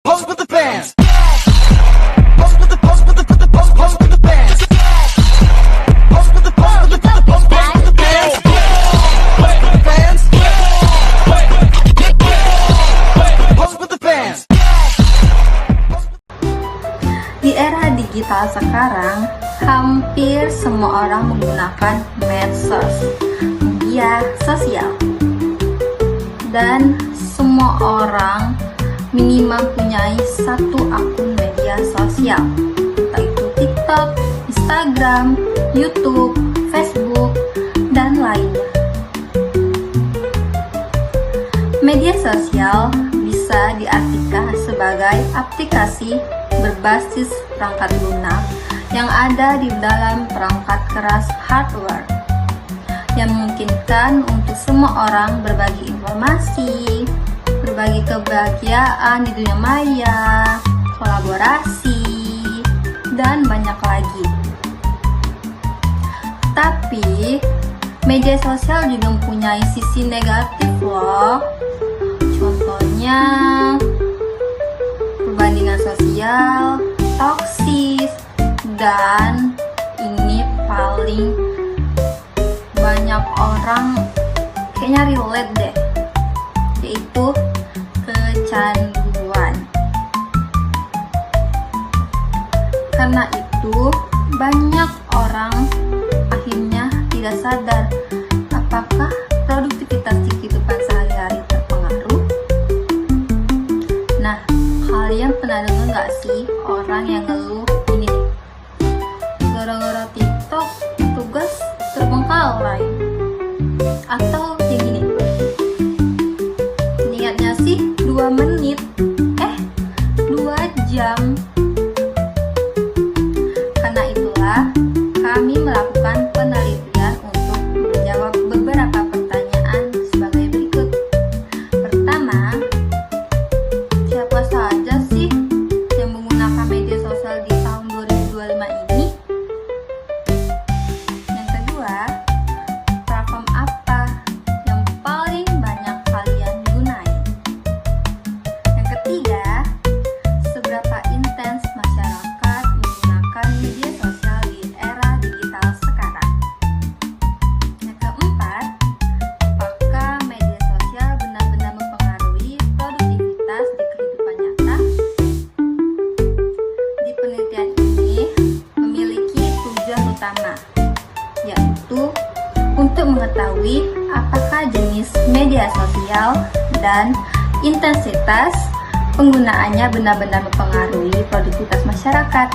Pose with the bands. Pose with the pose with the pose with the bands. Pose with the pose with the pose with the bands. Pose with the bands. Pose with the bands. Di era digital sekarang, hampir semua orang menggunakan medsos, media sosial. Dan semua orang minimal punyai satu akun media sosial, entah itu TikTok, Instagram, YouTube, Facebook, dan lainnya. Media sosial bisa diartikan sebagai aplikasi berbasis perangkat lunak yang ada di dalam perangkat keras hardware yang memungkinkan untuk semua orang berbagi informasi, berbagi kebahagiaan di dunia maya, kolaborasi, dan banyak lagi. Tapi media sosial juga mempunyai sisi negatif loh. Contohnya perbandingan sosial, toksis, dan ini paling banyak orang kayaknya relate deh, yaitu kecanduan. Karena itu banyak orang akhirnya tidak sadar apakah produktivitas di kehidupan sehari-hari terpengaruh. Nah, kalian pernah dengar nggak sih orang yang ngeluh ini nih, gara-gara TikTok tugas terbengkalai, atau yang gini, niatnya sih 2 menit 2 jam. Karena itulah kami melakukan penelitian untuk menjawab beberapa pertanyaan sebagai berikut. Pertama, siapa saja sih yang menggunakan media sosial di tahun 2025 ini? Yang kedua, platform apa yang paling banyak kalian gunain? Yang ketiga, seberapa intens masyarakat menggunakan media sosial di era digital sekarang? Yang keempat, apakah media sosial benar-benar mempengaruhi produktivitas di kehidupan nyata? Di penelitian ini memiliki tujuan utama, yaitu untuk mengetahui apakah jenis media sosial dan intensitas penggunaannya benar-benar mempengaruhi produktivitas masyarakat.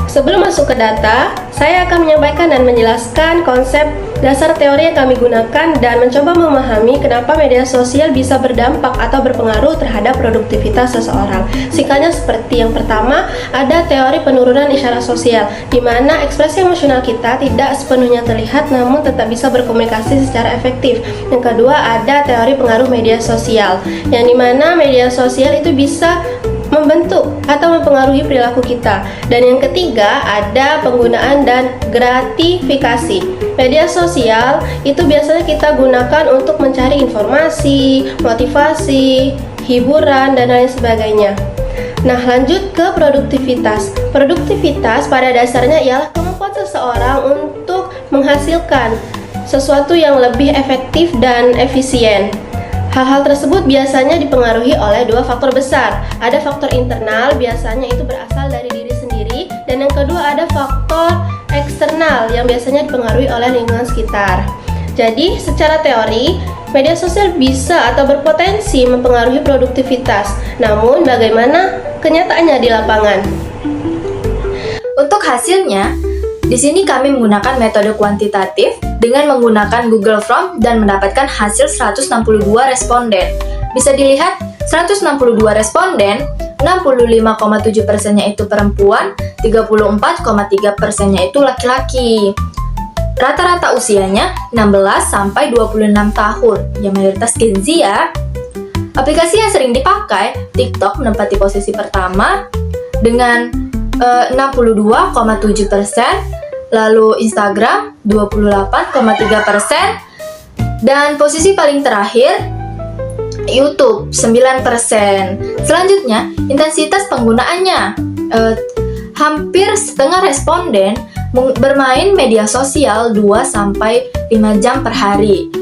Sebelum masuk ke data, saya akan menyampaikan dan menjelaskan konsep dasar teori yang kami gunakan dan mencoba memahami kenapa media sosial bisa berdampak atau berpengaruh terhadap produktivitas seseorang. Singkatnya seperti yang pertama, ada teori penurunan isyarat sosial, di mana ekspresi emosional kita tidak sepenuhnya terlihat namun tetap bisa berkomunikasi secara efektif. Yang kedua, ada teori pengaruh media sosial, yang dimana media sosial itu bisa membentuk atau mempengaruhi perilaku kita. Dan yang ketiga, ada penggunaan dan gratifikasi. Media sosial itu biasanya kita gunakan untuk mencari informasi, motivasi, hiburan, dan lain sebagainya. Nah, lanjut ke produktivitas. Produktivitas pada dasarnya ialah kemampuan seseorang untuk menghasilkan sesuatu yang lebih efektif dan efisien. Hal-hal tersebut biasanya dipengaruhi oleh 2 faktor besar. Ada faktor internal, biasanya itu berasal dari diri sendiri, dan yang kedua ada faktor eksternal yang biasanya dipengaruhi oleh lingkungan sekitar. Jadi, secara teori, media sosial bisa atau berpotensi mempengaruhi produktivitas. Namun, bagaimana kenyataannya di lapangan? Untuk hasilnya, di sini kami menggunakan metode kuantitatif dengan menggunakan Google Form dan mendapatkan hasil 162 responden. Bisa dilihat 162 responden, 65,7%-nya itu perempuan, 34,3%-nya itu laki-laki. Rata-rata usianya 16 sampai 26 tahun, yang mayoritas Gen Z ya. Aplikasi yang sering dipakai, TikTok menempati posisi pertama dengan 62,7%, lalu Instagram 28,3%, dan posisi paling terakhir YouTube 9%. Selanjutnya, intensitas penggunaannya. Hampir setengah responden bermain media sosial 2-5 jam per hari.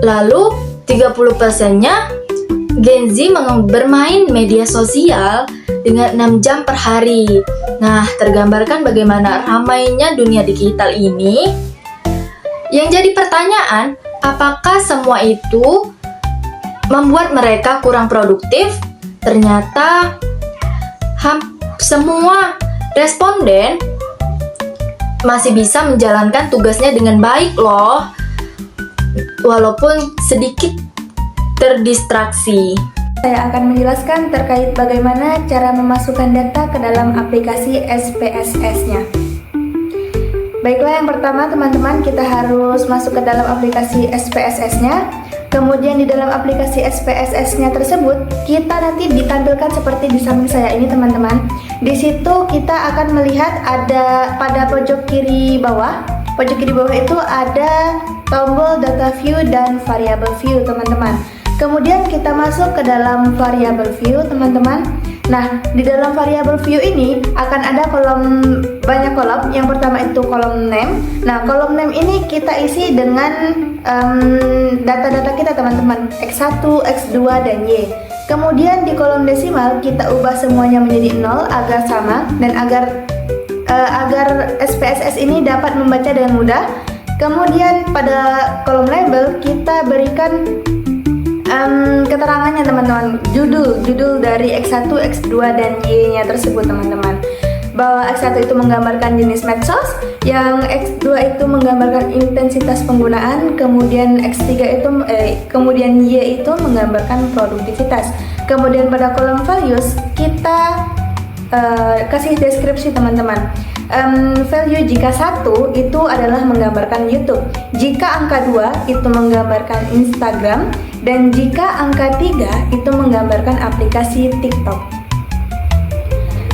Lalu 30%-nya Gen Z bermain media sosial dengan 6 jam per hari. Nah, tergambarkan bagaimana ramainya dunia digital ini. Yang jadi pertanyaan, apakah semua itu membuat mereka kurang produktif? Ternyata semua responden masih bisa menjalankan tugasnya dengan baik loh, walaupun sedikit terdistraksi. Saya akan menjelaskan terkait bagaimana cara memasukkan data ke dalam aplikasi SPSS-nya. Baiklah, yang pertama teman-teman, kita harus masuk ke dalam aplikasi SPSS-nya. Kemudian di dalam aplikasi SPSS-nya tersebut, kita nanti ditampilkan seperti di samping saya ini teman-teman. Di situ kita akan melihat ada pada pojok kiri bawah. Pojok kiri bawah itu ada tombol data view dan variable view teman-teman. Kemudian kita masuk ke dalam variable view teman-teman. Nah, di dalam variable view ini akan ada banyak kolom. Yang pertama itu kolom name. Nah, kolom name ini kita isi dengan data-data kita teman-teman, X1, X2, dan Y. Kemudian di kolom desimal kita ubah semuanya menjadi 0 agar sama dan agar SPSS ini dapat membaca dengan mudah. Kemudian pada kolom label kita berikan keterangannya teman-teman, judul dari X1, X2, dan Y-nya tersebut teman-teman. Bahwa X1 itu menggambarkan jenis medsos, yang X2 itu menggambarkan intensitas penggunaan, kemudian kemudian Y itu menggambarkan produktivitas. Kemudian pada kolom values kita kasih deskripsi teman-teman. Value jika 1 itu adalah menggambarkan YouTube, jika angka 2 itu menggambarkan Instagram, dan jika angka 3 itu menggambarkan aplikasi TikTok.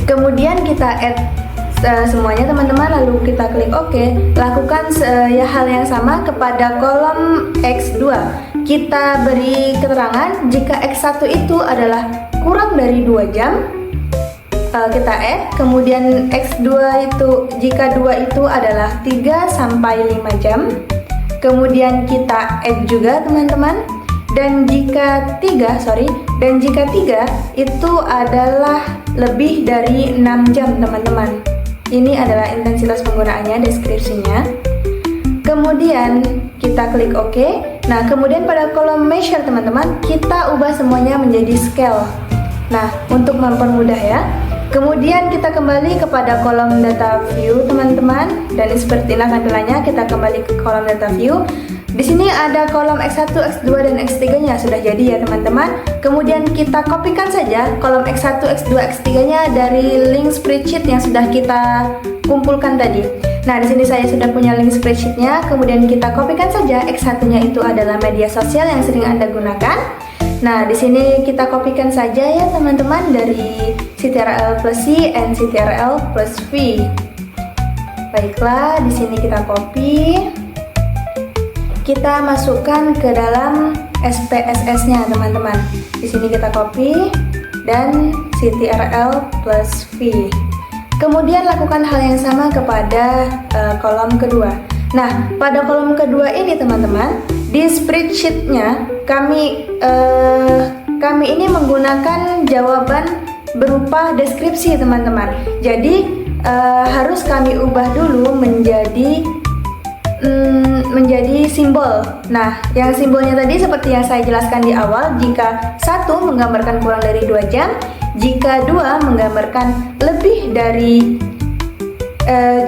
Kemudian kita add semuanya teman-teman, lalu kita klik OK. Lakukan hal yang sama kepada kolom X2. Kita beri keterangan jika X1 itu adalah kurang dari 2 jam, kita add. Kemudian X2 itu jika 2 itu adalah 3-5 jam, kemudian kita add juga teman-teman. Dan jika 3 itu adalah lebih dari 6 jam teman-teman. Ini adalah intensitas penggunaannya, deskripsinya. Kemudian kita klik OK. Nah, kemudian pada kolom measure teman-teman, kita ubah semuanya menjadi scale. Nah, untuk mempermudah ya. Kemudian kita kembali kepada kolom data view teman-teman, dan seperti ini tampilannya. Kita kembali ke kolom data view. Di sini ada kolom X1, X2, dan X3-nya sudah jadi ya teman-teman. Kemudian kita kopikan saja kolom X1, X2, X3-nya dari link spreadsheet yang sudah kita kumpulkan tadi. Nah, di sini saya sudah punya link spreadsheet-nya. Kemudian kita kopikan saja. X1-nya itu adalah media sosial yang sering Anda gunakan. Nah, di sini kita kopikan saja ya teman-teman dari CTRL plus C and CTRL plus V. Baiklah, di sini kita copy. Kita masukkan ke dalam SPSS-nya teman-teman. Di sini kita copy dan CTRL plus V. Kemudian lakukan hal yang sama kepada kolom kedua. Nah, pada kolom kedua ini teman-teman, di spreadsheet-nya kami ini menggunakan jawaban berupa deskripsi teman-teman. Jadi harus kami ubah dulu menjadi simbol. Nah, yang simbolnya tadi seperti yang saya jelaskan di awal, jika 1 menggambarkan kurang dari 2 jam, jika 2 menggambarkan lebih dari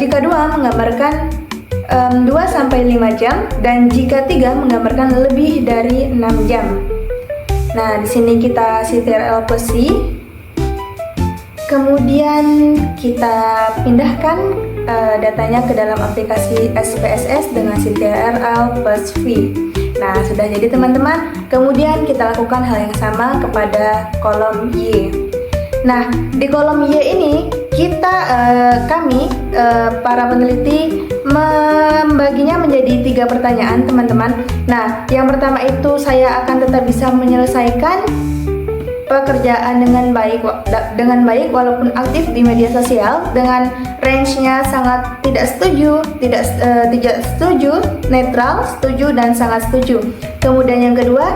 jika 2 menggambarkan 2-5 jam, dan jika 3 menggambarkan lebih dari 6 jam. Nah, di sini kita CTRL plus C. Kemudian kita pindahkan datanya ke dalam aplikasi SPSS dengan CTRL plus V. Nah, sudah jadi teman-teman. Kemudian kita lakukan hal yang sama kepada kolom Y. Nah, di kolom Y ini kami para peneliti membaginya menjadi 3 pertanyaan teman-teman. Nah, yang pertama itu saya akan tetap bisa menyelesaikan pekerjaan dengan baik walaupun aktif di media sosial dengan range-nya sangat tidak setuju, netral, setuju, dan sangat setuju. Kemudian yang kedua,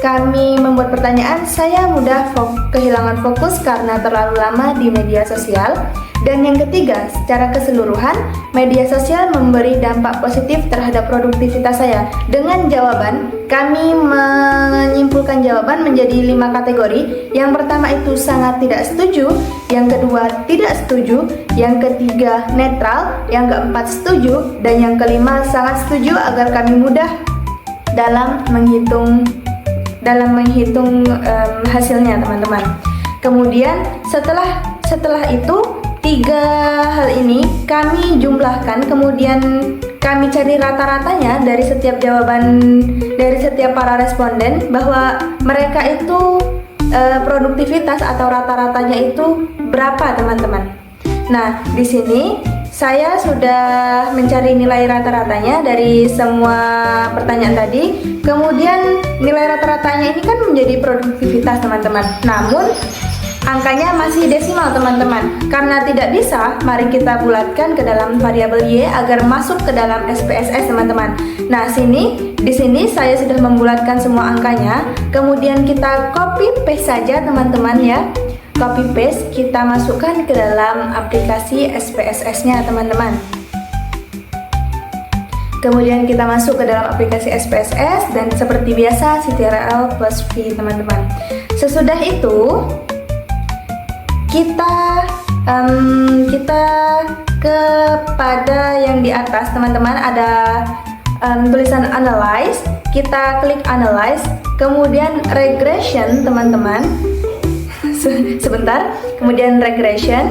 kami membuat pertanyaan, saya mudah kehilangan fokus karena terlalu lama di media sosial. Dan yang ketiga, secara keseluruhan, media sosial memberi dampak positif terhadap produktivitas saya. Dengan jawaban, kami menyimpulkan jawaban menjadi 5 kategori. Yang pertama itu sangat tidak setuju, yang kedua tidak setuju, yang ketiga netral, yang keempat setuju, dan yang kelima sangat setuju agar kami mudah dalam menghitung hasilnya teman-teman. Kemudian setelah itu 3 hal ini kami jumlahkan, kemudian kami cari rata-ratanya dari setiap jawaban dari setiap para responden bahwa mereka itu produktivitas atau rata-ratanya itu berapa teman-teman. Nah, di sini saya sudah mencari nilai rata-ratanya dari semua pertanyaan tadi. Kemudian nilai rata-ratanya ini kan menjadi produktivitas teman-teman. Namun angkanya masih desimal teman-teman. Karena tidak bisa, mari kita bulatkan ke dalam variabel Y agar masuk ke dalam SPSS teman-teman. Nah, di sini saya sudah membulatkan semua angkanya. Kemudian kita copy paste saja teman-teman ya. Copy paste, kita masukkan ke dalam aplikasi SPSS-nya teman-teman. Kemudian kita masuk ke dalam aplikasi SPSS dan seperti biasa CTRL plus V teman-teman. Sesudah itu kita kepada yang di atas teman-teman ada tulisan analyze. Kita klik analyze, kemudian regression teman-teman. Sebentar, kemudian regression,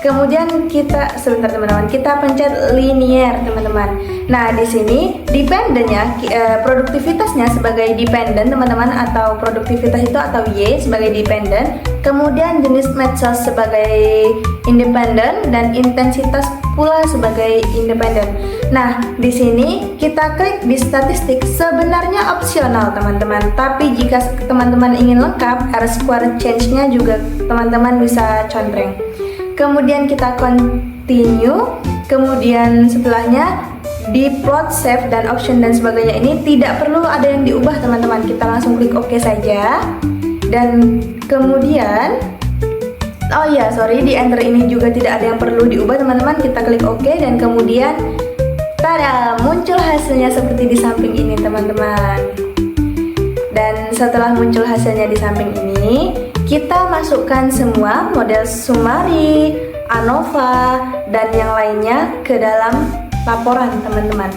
kemudian kita pencet linear teman-teman. Nah, di sini dependennya, produktivitasnya sebagai dependent teman-teman, atau produktivitas itu atau Y sebagai dependent, kemudian jenis medsos sebagai independent dan intensitas pula sebagai independent. Nah, di sini kita klik di statistik, sebenarnya opsional teman-teman, tapi jika teman-teman ingin lengkap, R-square change-nya juga teman-teman bisa contreng. Kemudian kita continue, kemudian setelahnya di plot, save, dan option dan sebagainya ini tidak perlu ada yang diubah teman-teman, kita langsung klik OK saja. Dan kemudian di enter ini juga tidak ada yang perlu diubah teman-teman, kita klik OK dan kemudian tada, muncul hasilnya seperti di samping ini teman-teman. Dan setelah muncul hasilnya di samping ini, kita masukkan semua model Summary, ANOVA, dan yang lainnya ke dalam laporan teman-teman.